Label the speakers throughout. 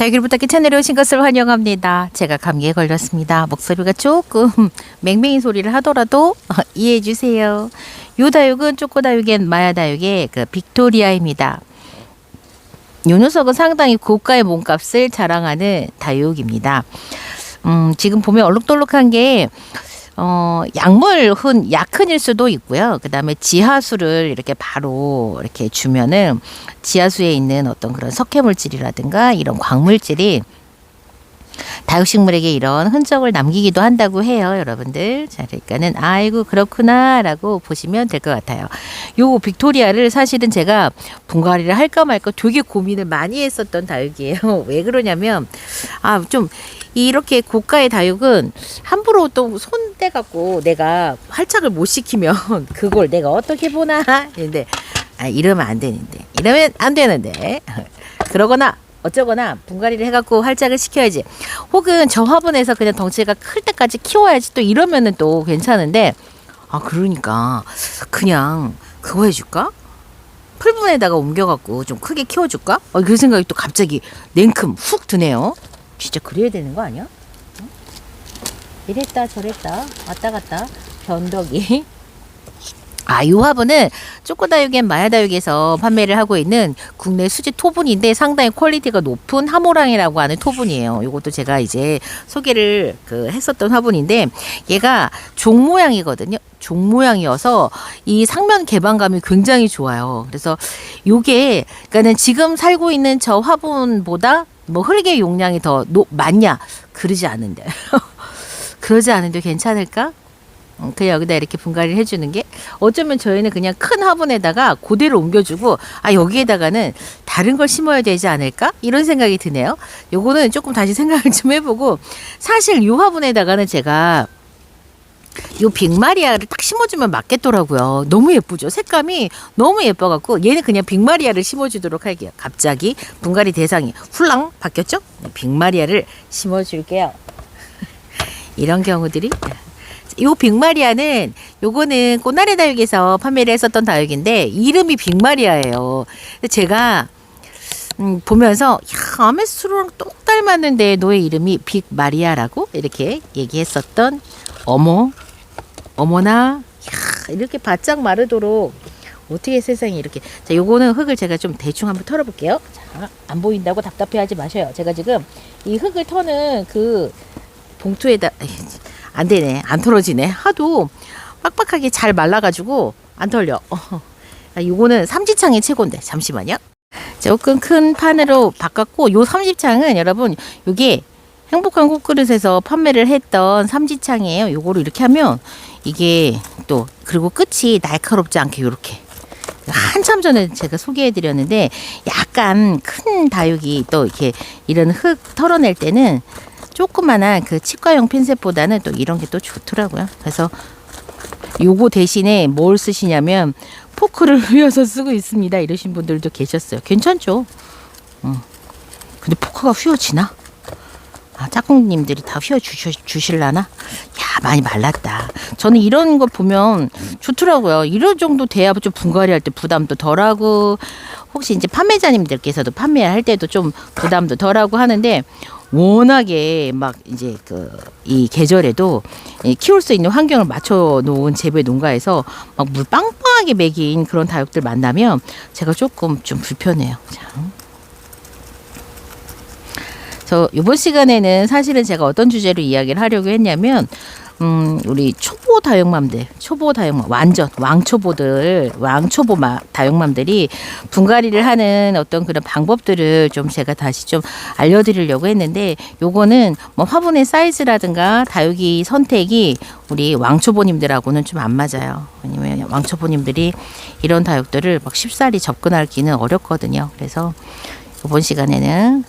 Speaker 1: 다육이를 부탁해 채널에 오신 것을 환영합니다. 제가 감기에 걸렸습니다. 목소리가 조금 맹맹이 소리를 하더라도 이해해 주세요. 요 다육은 쪼꼬다육엔 마야다육의 그 빅토리아입니다. 요 녀석은 상당히 고가의 몸값을 자랑하는 다육입니다. 지금 보면 얼룩덜룩한 게 약물 약흔일 수도 있고요. 그 다음에 지하수를 이렇게 바로 이렇게 주면은 지하수에 있는 어떤 그런 석회물질이라든가 이런 광물질이 다육식물에게 이런 흔적을 남기기도 한다고 해요, 여러분들. 자, 그러니까는 아이고 그렇구나라고 보시면 될 것 같아요. 요 빅토리아를 사실은 제가 분갈이를 할까 말까 되게 고민을 많이 했었던 다육이에요. 왜 그러냐면 좀 이렇게 고가의 다육은 함부로 또 손대 갖고 내가 활착을 못 시키면 그걸 내가 어떻게 보나 근데 이러면 안 되는데 이러면 안 되는데 그러거나 어쩌거나 분갈이를 해갖고 활착을 시켜야지. 혹은 저 화분에서 그냥 덩치가 클 때까지 키워야지 또 이러면은 또 괜찮은데 그러니까 그냥 그거 해줄까? 풀분에다가 옮겨갖고 좀 크게 키워줄까? 그 생각이 또 갑자기 냉큼 훅 드네요. 진짜 그래야 되는 거 아니야? 이랬다 저랬다 왔다 갔다 변덕이. 이 화분은 쪼꼬다육엔 마야다육에서 판매를 하고 있는 국내 수지 토분인데 상당히 퀄리티가 높은 하모랑이라고 하는 토분이에요. 이것도 제가 이제 소개를 했었던 화분인데 얘가 종 모양이거든요. 종 모양이어서 이 상면 개방감이 굉장히 좋아요. 그래서 요게 그러니까는 지금 살고 있는 저 화분보다 뭐 흙의 용량이 더 많냐? 그러지 않은데. 그러지 않은데 괜찮을까? 그냥 여기다 이렇게 분갈이를 해주는 게 어쩌면 저희는 그냥 큰 화분에다가 그대로 옮겨주고 여기에다가는 다른 걸 심어야 되지 않을까? 이런 생각이 드네요. 요거는 조금 다시 생각을 좀 해보고 사실 요 화분에다가는 제가 요 빅마리아를 딱 심어주면 맞겠더라고요. 너무 예쁘죠? 색감이 너무 예뻐갖고 얘는 그냥 빅마리아를 심어주도록 할게요. 갑자기 분갈이 대상이 훌랑 바뀌었죠? 빅마리아를 심어줄게요. 이런 경우들이 요 빅마리아는 요거는 꽃나래 다육에서 판매를 했었던 다육인데 이름이 빅마리아예요. 제가 보면서 아메스로랑 똑 닮았는데 너의 이름이 빅마리아라고 이렇게 얘기했었던 어머나 이렇게 바짝 마르도록 어떻게 세상에 이렇게. 자, 요거는 흙을 제가 좀 대충 한번 털어볼게요. 자, 안 보인다고 답답해하지 마셔요. 제가 지금 이 흙을 터는 그 봉투에다 안 되네. 안 털어지네. 하도 빡빡하게 잘 말라가지고 안 털려. 요거는 삼지창이 최고인데 잠시만요. 조금 큰 판으로 바꿨고 요 삼지창은 여러분 요게 행복한 꽃그릇에서 판매를 했던 삼지창이에요. 요거를 이렇게 하면 이게 또 그리고 끝이 날카롭지 않게 요렇게 한참 전에 제가 소개해드렸는데 약간 큰 다육이 또 이렇게 이런 흙 털어낼 때는 조그만한 그 치과용 핀셋보다는 또 이런 게 또 좋더라고요. 그래서 요거 대신에 뭘 쓰시냐면 포크를 휘어서 쓰고 있습니다. 이러신 분들도 계셨어요. 괜찮죠? 근데 포크가 휘어지나? 짝꿍님들이 다 휘어주실라나? 야, 많이 말랐다. 저는 이런 거 보면 좋더라고요. 이런 정도 돼야 좀 분갈이 할 때 부담도 덜하고 혹시 이제 판매자님들께서도 판매할 때도 좀 부담도 덜하고 하는데 워낙에 막 이제 이 계절에도 키울 수 있는 환경을 맞춰 놓은 재배 농가에서 막 물 빵빵하게 먹인 그런 다육들 만나면 제가 조금 좀 불편해요. 자. 이번 시간에는 사실은 제가 어떤 주제로 이야기를 하려고 했냐면 우리 초보 다육맘들, 완전 왕초보 다육맘들이 분갈이를 하는 어떤 그런 방법들을 좀 제가 다시 좀 알려드리려고 했는데 요거는 뭐 화분의 사이즈라든가 다육이 선택이 우리 왕초보님들하고는 좀 안 맞아요. 왜냐면 왕초보님들이 이런 다육들을 막 쉽사리 접근하기는 어렵거든요. 그래서 이번 시간에는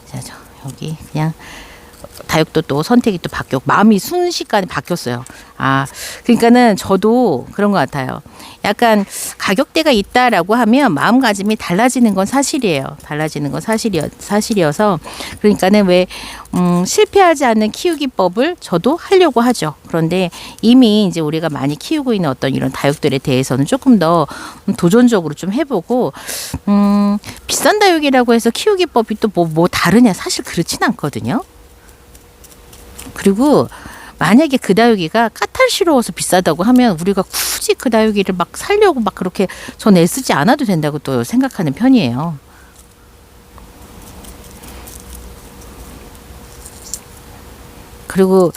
Speaker 1: 여기 그냥 다육도 또 선택이 또 바뀌었고 마음이 순식간에 바뀌었어요. 그러니까는 저도 그런 것 같아요. 약간 가격대가 있다라고 하면 마음가짐이 달라지는 건 사실이에요. 달라지는 건 사실이어서 그러니까는 왜 실패하지 않는 키우기법을 저도 하려고 하죠. 그런데 이미 이제 우리가 많이 키우고 있는 어떤 이런 다육들에 대해서는 조금 더 도전적으로 좀 해보고 비싼 다육이라고 해서 키우기법이 또 뭐 다르냐 사실 그렇진 않거든요. 그리고 만약에 그 다육이가 까탈스러워서 비싸다고 하면 우리가 굳이 그 다육이를 막 살려고 막 그렇게 전 애쓰지 않아도 된다고 또 생각하는 편이에요. 그리고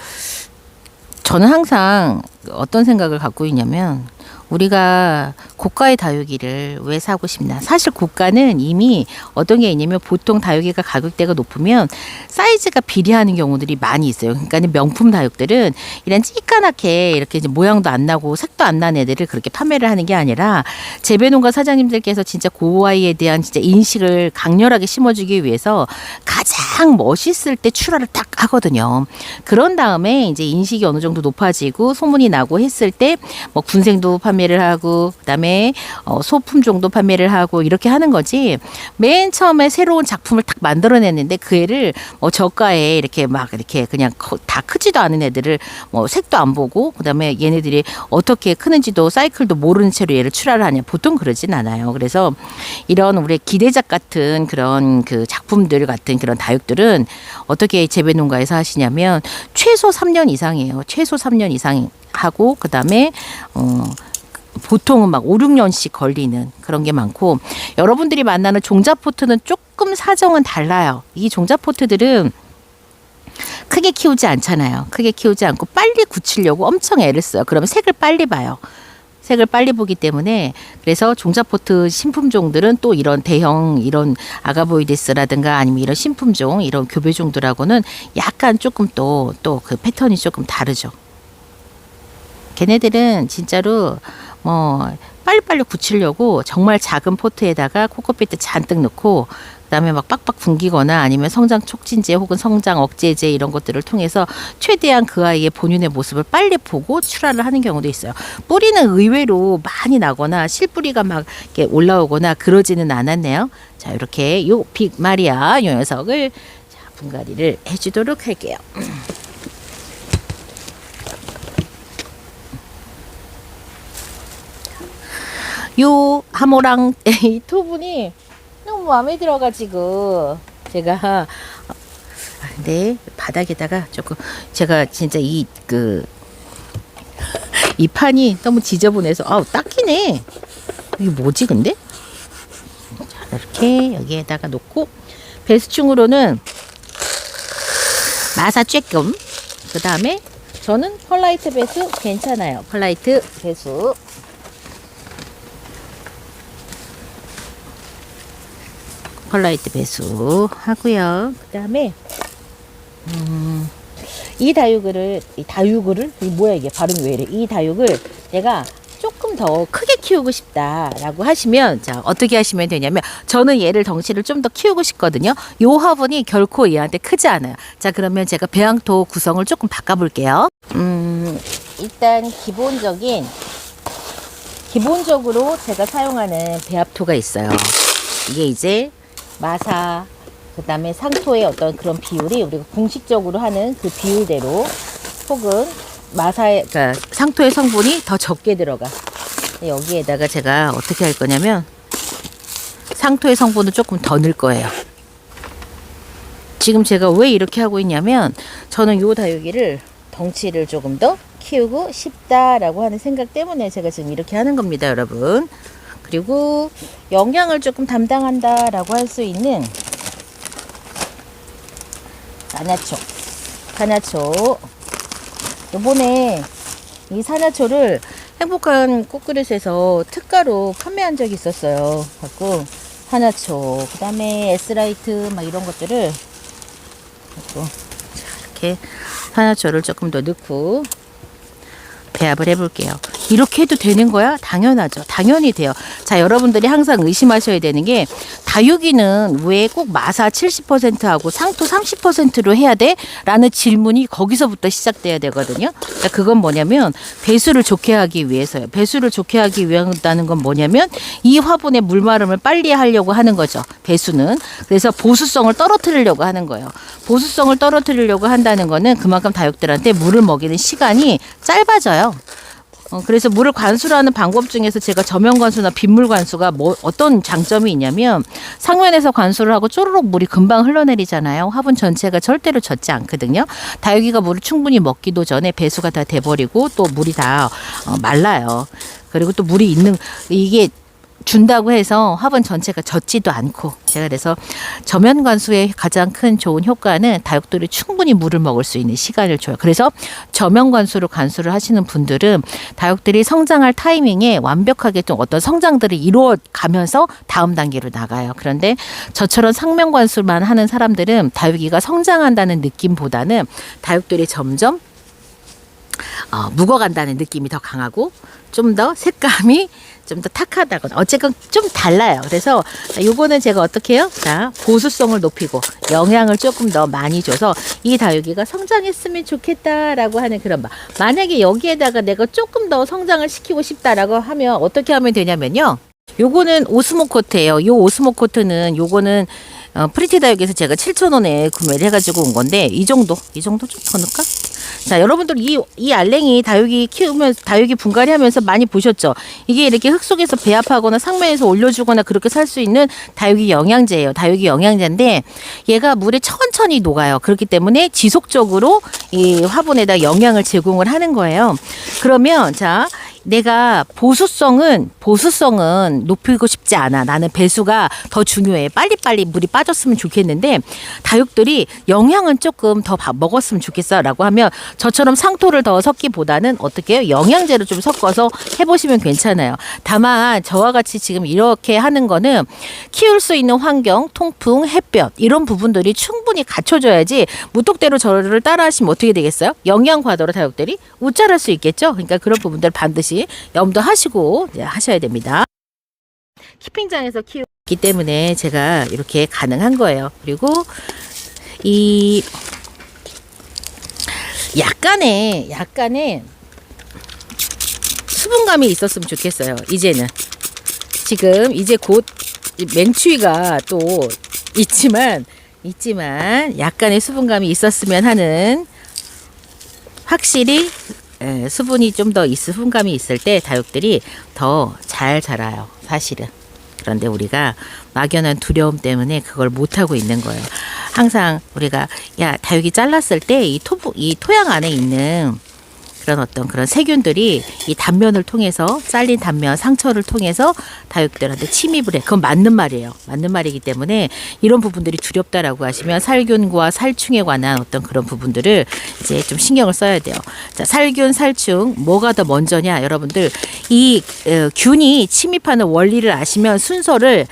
Speaker 1: 저는 항상 어떤 생각을 갖고 있냐면 우리가 고가의 다육이를 왜 사고 싶나. 사실 고가는 이미 어떤 게 있냐면 보통 다육이가 가격대가 높으면 사이즈가 비례하는 경우들이 많이 있어요. 그러니까 명품 다육들은 이런 찌까맣게 이렇게 이제 모양도 안 나고 색도 안 난 애들을 그렇게 판매를 하는 게 아니라 재배농가 사장님들께서 진짜 고아이에 대한 진짜 인식을 강렬하게 심어주기 위해서 가장 멋있을 때 출하를 딱 하거든요. 그런 다음에 이제 인식이 어느 정도 높아지고 소문이 나고 했을 때 뭐 군생도 판매를 하고 그다음에 소품 정도 판매를 하고 이렇게 하는 거지. 맨 처음에 새로운 작품을 딱 만들어냈는데 그 애를 저가에 이렇게 막 이렇게 그냥 다 크지도 않은 애들을 색도 안 보고 그다음에 얘네들이 어떻게 크는지도 사이클도 모르는 채로 얘를 출하를 하냐. 보통 그러진 않아요. 그래서 이런 우리 기대작 같은 그런 그 작품들 같은 그런 다육들은 어떻게 재배농가에서 하시냐면 최소 3년 이상이에요. 최소 3년 이상 하고 그다음에 보통은 막 5, 6년씩 걸리는 그런 게 많고 여러분들이 만나는 종자포트는 조금 사정은 달라요. 이 종자포트들은 크게 키우지 않잖아요. 크게 키우지 않고 빨리 굳히려고 엄청 애를 써요. 그러면 색을 빨리 봐요. 색을 빨리 보기 때문에 그래서 종자포트 신품종들은 또 이런 대형 이런 아가보이데스라든가 아니면 이런 신품종 이런 교배종들하고는 약간 조금 또 그 패턴이 조금 다르죠. 걔네들은 진짜로 빨리빨리 굳히려고 정말 작은 포트에다가 코코피트 잔뜩 넣고 그다음에 막 빡빡 굶기거나 아니면 성장 촉진제 혹은 성장 억제제 이런 것들을 통해서 최대한 그 아이의 본연의 모습을 빨리 보고 출하를 하는 경우도 있어요. 뿌리는 의외로 많이 나거나 실뿌리가 막 이렇게 올라오거나 그러지는 않았네요. 자, 이렇게 요 빅마리아 요 녀석을 자, 분갈이를 해주도록 할게요. 요 하모랑 이 토분이 너무 마음에 들어가지고 제가 근데 바닥에다가 조금 제가 진짜 이 판이 너무 지저분해서 닦이네. 이게 뭐지 근데? 자, 이렇게 여기에다가 놓고 배수충으로는 마사 쬐끔 그 다음에 저는 펄라이트 배수 괜찮아요. 펄라이트 배수 펄라이트 배수 하고요. 그 다음에 이 다육을 뭐야 이게 발음이 왜 이래? 이 다육을 내가 조금 더 크게 키우고 싶다라고 하시면 자 어떻게 하시면 되냐면 저는 얘를 덩치를 좀 더 키우고 싶거든요. 요 화분이 결코 얘한테 크지 않아요. 자 그러면 제가 배양토 구성을 조금 바꿔볼게요. 일단 기본적으로 제가 사용하는 배합토가 있어요. 이게 이제 마사 그 다음에 상토의 어떤 그런 비율이 우리가 공식적으로 하는 그 비율대로 혹은 마사의 그러니까 상토의 성분이 더 적게 들어가. 여기에다가 제가 어떻게 할 거냐면 상토의 성분을 조금 더 넣을 거예요. 지금 제가 왜 이렇게 하고 있냐면 저는 요 다육이를 덩치를 조금 더 키우고 싶다라고 하는 생각 때문에 제가 지금 이렇게 하는 겁니다, 여러분. 그리고 영양을 조금 담당한다라고 할 수 있는 사냐초. 요번에 이 사냐초를 행복한 꽃그릇에서 특가로 판매한 적이 있었어요. 갖고 사냐초, 그 다음에 S라이트 막 이런 것들을 이렇게 사냐초를 조금 더 넣고 배합을 해볼게요. 이렇게 해도 되는 거야? 당연하죠. 당연히 돼요. 자, 여러분들이 항상 의심하셔야 되는 게 다육이는 왜 꼭 마사 70%하고 상토 30%로 해야 돼? 라는 질문이 거기서부터 시작돼야 되거든요. 그러니까 그건 뭐냐면 배수를 좋게 하기 위해서요. 배수를 좋게 하기 위한다는 건 뭐냐면 이 화분의 물마름을 빨리 하려고 하는 거죠. 배수는. 그래서 보수성을 떨어뜨리려고 하는 거예요. 보수성을 떨어뜨리려고 한다는 거는 그만큼 다육들한테 물을 먹이는 시간이 짧아져요. 그래서 물을 관수를 하는 방법 중에서 제가 저면 관수나 빗물 관수가 어떤 장점이 있냐면 상면에서 관수를 하고 쪼르륵 물이 금방 흘러내리잖아요. 화분 전체가 절대로 젖지 않거든요. 다육이가 물을 충분히 먹기도 전에 배수가 다 돼버리고 또 물이 다 말라요. 그리고 또 물이 있는 이게 준다고 해서 화분 전체가 젖지도 않고 제가 그래서 저면 관수의 가장 큰 좋은 효과는 다육들이 충분히 물을 먹을 수 있는 시간을 줘요. 그래서 저면 관수로 관수를 하시는 분들은 다육들이 성장할 타이밍에 완벽하게 좀 어떤 성장들을 이루어 가면서 다음 단계로 나가요. 그런데 저처럼 상면 관수만 하는 사람들은 다육이가 성장한다는 느낌보다는 다육들이 점점 묵어간다는 느낌이 더 강하고 좀 더 색감이 좀 더 탁하다거나 어쨌건 좀 달라요. 그래서 요거는 제가 어떻게 해요? 자, 보수성을 높이고 영양을 조금 더 많이 줘서 이 다육이가 성장했으면 좋겠다라고 하는 그런 말. 만약에 여기에다가 내가 조금 더 성장을 시키고 싶다라고 하면 어떻게 하면 되냐면요. 요거는 오스모코트예요. 요 오스모코트는 요거는 프리티 다육에서 제가 7,000원에 구매를 해가지고 온 건데 이 정도 좀 더 넣을까? 자, 여러분들 이 알랭이 다육이 키우면서 다육이 분갈이 하면서 많이 보셨죠? 이게 이렇게 흙 속에서 배합하거나 상면에서 올려주거나 그렇게 살 수 있는 다육이 영양제예요. 다육이 영양제인데 얘가 물에 천천히 녹아요. 그렇기 때문에 지속적으로 이 화분에다 영양을 제공을 하는 거예요. 그러면 자, 내가 보수성은 높이고 싶지 않아. 나는 배수가 더 중요해. 빨리빨리 물이 빠졌으면 좋겠는데 다육들이 영양은 조금 더 먹었으면 좋겠어 라고 하면 저처럼 상토를 더 섞기보다는 어떻게 해요? 영양제를 좀 섞어서 해보시면 괜찮아요. 다만 저와 같이 지금 이렇게 하는 거는 키울 수 있는 환경, 통풍, 햇볕 이런 부분들이 충분히 갖춰져야지 무턱대로 저를 따라 하시면 어떻게 되겠어요? 영양 과다로 다육들이 우쭐할 수 있겠죠? 그러니까 그런 부분들 반드시 염두하시고 하셔야 됩니다. 키핑장에서 키우기 때문에 제가 이렇게 가능한 거예요. 그리고 이 약간의 수분감이 있었으면 좋겠어요. 이제는 지금 이제 곧 맹추위가 또 있지만 약간의 수분감이 있었으면 하는 확실히 수분이 좀 더 수분감이 있을 때 다육들이 더 잘 자라요. 사실은. 그런데 우리가 막연한 두려움 때문에 그걸 못하고 있는 거예요. 항상 우리가 다육이 잘랐을 때 이 토양 안에 있는 그런 세균들이 이 단면을 통해서 잘린 단면 상처를 통해서 다육들한테 침입을 해. 그건 맞는 말이에요. 맞는 말이기 때문에 이런 부분들이 두렵다라고 하시면 살균과 살충에 관한 어떤 그런 부분들을 이제 좀 신경을 써야 돼요. 자, 살균, 살충 뭐가 더 먼저냐? 여러분들 이 균이 침입하는 원리를 아시면 순서를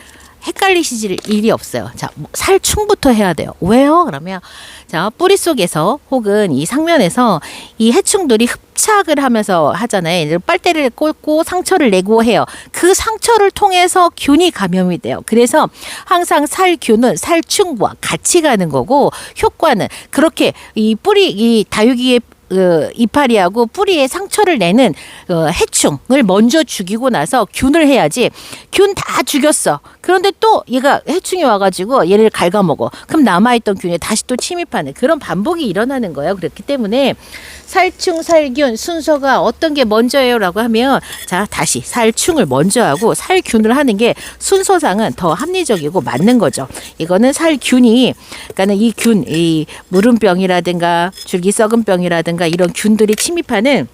Speaker 1: 헷갈리실 일이 없어요. 자, 살충부터 해야 돼요. 왜요? 그러면 자, 뿌리 속에서 혹은 이 상면에서 이 해충들이 흡착을 하면서 하잖아요. 빨대를 꽂고 상처를 내고 해요. 그 상처를 통해서 균이 감염이 돼요. 그래서 항상 살균은 살충과 같이 가는 거고 효과는 그렇게 이 다육이의 이파리하고 뿌리에 상처를 내는 해충을 먼저 죽이고 나서 균을 해야지. 균 다 죽였어. 그런데 또 얘가 해충이 와가지고 얘를 갉아먹어. 그럼 남아있던 균이 다시 또 침입하는 그런 반복이 일어나는 거예요. 그렇기 때문에 살충, 살균 순서가 어떤 게 먼저예요? 라고 하면 자, 다시 살충을 먼저 하고 살균을 하는 게 순서상은 더 합리적이고 맞는 거죠. 이거는 살균이 그러니까는 이 무름병이라든가 줄기 썩은 병이라든가 이런 균들이 침입하는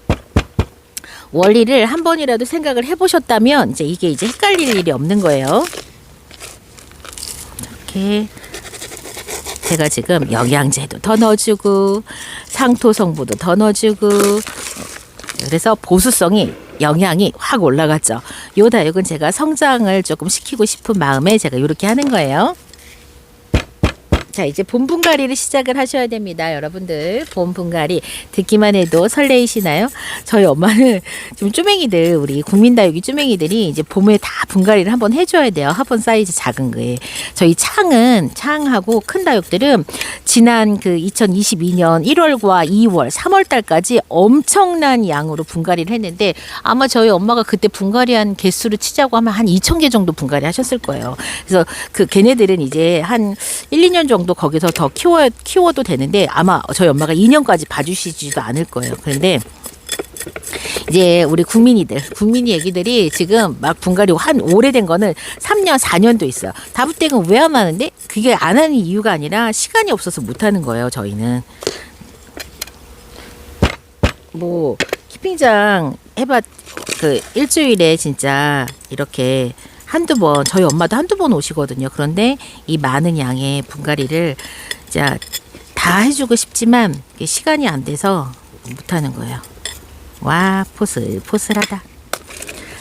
Speaker 1: 원리를 한 번이라도 생각을 해보셨다면 이게 헷갈릴 일이 없는 거예요. 이렇게 제가 지금 영양제도 더 넣어주고 상토 성분도 더 넣어주고 그래서 보수성이 영양이 확 올라갔죠. 요 다육은 제가 성장을 조금 시키고 싶은 마음에 제가 이렇게 하는 거예요. 자, 이제 봄 분갈이를 시작을 하셔야 됩니다. 여러분들 봄 분갈이 듣기만 해도 설레이시나요? 저희 엄마는 좀 쪼맹이들, 우리 국민다육이 쪼맹이들이 이제 봄에 다 분갈이를 한번 해줘야 돼요. 화분 사이즈 작은 거에. 저희 창하고 큰 다육들은 지난 그 2022년 1월과 2월, 3월 달까지 엄청난 양으로 분갈이를 했는데 아마 저희 엄마가 그때 분갈이한 개수를 치자고 하면 한 2,000개 정도 분갈이 하셨을 거예요. 그래서 그 걔네들은 이제 한 1, 2년 정도 거기서 더 키워도 되는데 아마 저희 엄마가 2년까지 봐주시지도 않을 거예요. 그런데 이제 우리 국민이 애기들이 지금 막 분갈이 한 오래된 거는 3년, 4년도 있어요. 다부댁은 왜 안 하는데? 그게 안 하는 이유가 아니라 시간이 없어서 못 하는 거예요, 저희는. 뭐 키핑장 해봤 그 일주일에 진짜 이렇게 한두 번, 저희 엄마도 한두 번 오시거든요. 그런데 이 많은 양의 분갈이를 진짜 다 해주고 싶지만 시간이 안 돼서 못하는 거예요. 와, 포슬포슬하다.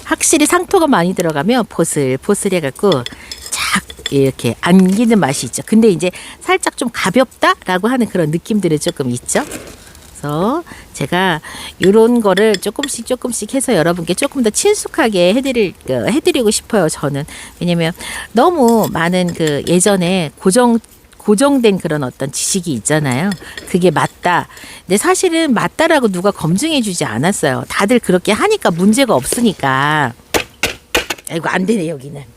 Speaker 1: 확실히 상토가 많이 들어가면 포슬포슬해갖고 착 이렇게 안기는 맛이 있죠. 근데 이제 살짝 좀 가볍다라고 하는 그런 느낌들이 조금 있죠. 그래서 제가 이런 거를 조금씩 해서 여러분께 조금 더 친숙하게 해드리고 싶어요. 저는 왜냐면 너무 많은 그 예전에 고정된 그런 어떤 지식이 있잖아요. 그게 맞다. 근데 사실은 맞다라고 누가 검증해주지 않았어요. 다들 그렇게 하니까 문제가 없으니까. 아이고 안 되네 여기는.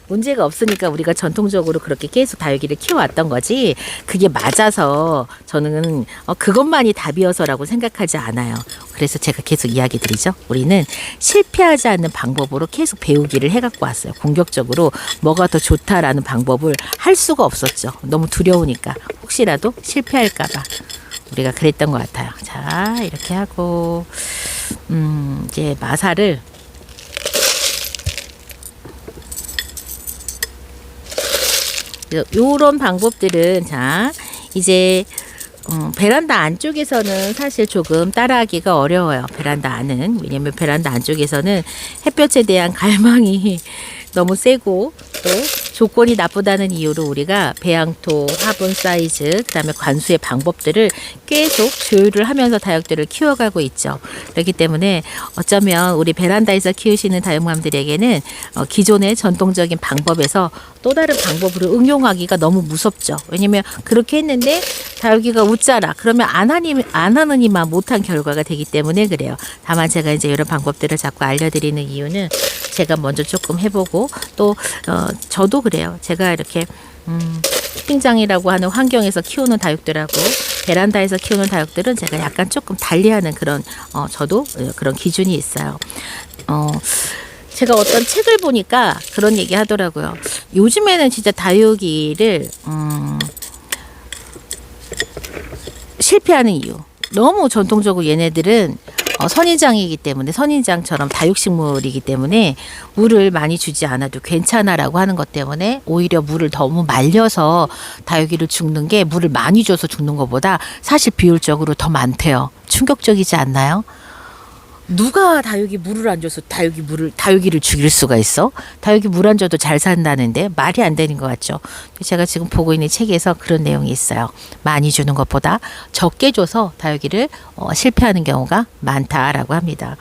Speaker 1: 문제가 없으니까 우리가 전통적으로 그렇게 계속 다육이를 키워왔던 거지 그게 맞아서 저는 그것만이 답이어서라고 생각하지 않아요. 그래서 제가 계속 이야기 드리죠. 우리는 실패하지 않는 방법으로 계속 배우기를 해갖고 왔어요. 공격적으로 뭐가 더 좋다라는 방법을 할 수가 없었죠. 너무 두려우니까 혹시라도 실패할까봐 우리가 그랬던 것 같아요. 자 이렇게 하고 이제 마사를 요런 방법들은 자 이제 베란다 안쪽에서는 사실 조금 따라하기가 어려워요. 베란다 안은. 왜냐면 베란다 안쪽에서는 햇볕에 대한 갈망이 너무 세고 또 조건이 나쁘다는 이유로 우리가 배양토, 화분 사이즈, 그다음에 관수의 방법들을 계속 조율을 하면서 다육들을 키워가고 있죠. 그렇기 때문에 어쩌면 우리 베란다에서 키우시는 다육맘들에게는 기존의 전통적인 방법에서 또 다른 방법으로 응용하기가 너무 무섭죠. 왜냐면 그렇게 했는데 다육이가 웃잖아. 그러면 안 하느니만 못한 결과가 되기 때문에 그래요. 다만 제가 이제 이런 방법들을 자꾸 알려드리는 이유는 제가 먼저 조금 해보고 또 저도 그래요. 제가 이렇게 키핑장이라고 하는 환경에서 키우는 다육들하고 베란다에서 키우는 다육들은 제가 약간 조금 달리하는 그런 저도 그런 기준이 있어요. 제가 어떤 책을 보니까 그런 얘기 하더라고요. 요즘에는 진짜 다육이를 실패하는 이유. 너무 전통적으로 얘네들은 선인장이기 때문에 선인장처럼 다육식물이기 때문에 물을 많이 주지 않아도 괜찮아라고 하는 것 때문에 오히려 물을 너무 말려서 다육이를 죽는 게 물을 많이 줘서 죽는 것보다 사실 비율적으로 더 많대요. 충격적이지 않나요? 누가 다육이 물을 안 줘서 다육이를 죽일 수가 있어? 다육이 물 안 줘도 잘 산다는데 말이 안 되는 것 같죠. 제가 지금 보고 있는 책에서 그런 내용이 있어요. 많이 주는 것보다 적게 줘서 다육이를 실패하는 경우가 많다라고 합니다.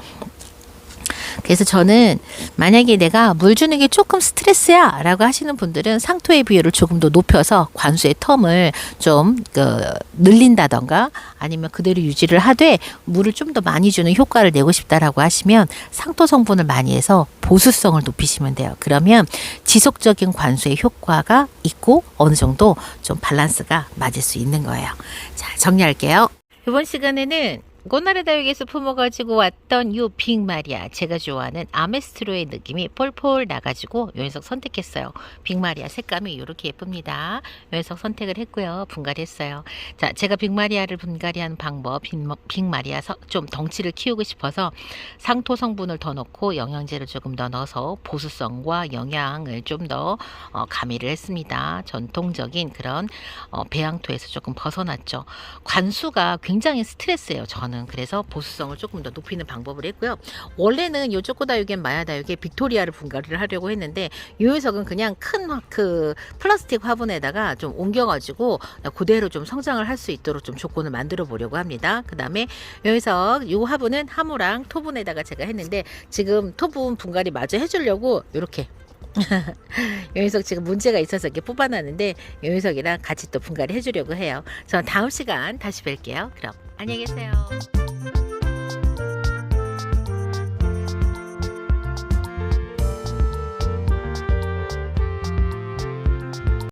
Speaker 1: 그래서 저는 만약에 내가 물 주는 게 조금 스트레스야 라고 하시는 분들은 상토의 비율을 조금 더 높여서 관수의 텀을 좀 늘린다던가 아니면 그대로 유지를 하되 물을 좀 더 많이 주는 효과를 내고 싶다라고 하시면 상토 성분을 많이 해서 보수성을 높이시면 돼요. 그러면 지속적인 관수의 효과가 있고 어느 정도 좀 밸런스가 맞을 수 있는 거예요. 자, 정리할게요. 이번 시간에는 꽃나래 다육에서 품어가지고 왔던 요 빅마리아, 제가 좋아하는 아메스트로의 느낌이 폴폴 나가지고 요 녀석 선택했어요. 빅마리아 색감이 이렇게 예쁩니다. 요 녀석 선택을 했고요. 분갈이했어요. 자, 제가 빅마리아를 분갈이하는 방법, 빅마리아 좀 덩치를 키우고 싶어서 상토 성분을 더 넣고 영양제를 조금 더 넣어서 보수성과 영양을 좀 더 가미를 했습니다. 전통적인 그런 배양토에서 조금 벗어났죠. 관수가 굉장히 스트레스예요. 저는 저는 그래서 보수성을 조금 더 높이는 방법을 했고요. 원래는 요 초코다육엔 마야다육에 빅토리아를 분갈이를 하려고 했는데 이 녀석은 그냥 큰 그 플라스틱 화분에다가 좀 옮겨가지고 그대로 좀 성장을 할 수 있도록 좀 조건을 만들어 보려고 합니다. 그 다음에 이 녀석 요 화분은 하모랑 토분에다가 제가 했는데 지금 토분 분갈이 마저 해주려고 이렇게 이 녀석 지금 문제가 있어서 이렇게 뽑아놨는데 이 녀석이랑 같이 또 분갈이 해주려고 해요. 저는 다음 시간 다시 뵐게요. 그럼 안녕히 계세요.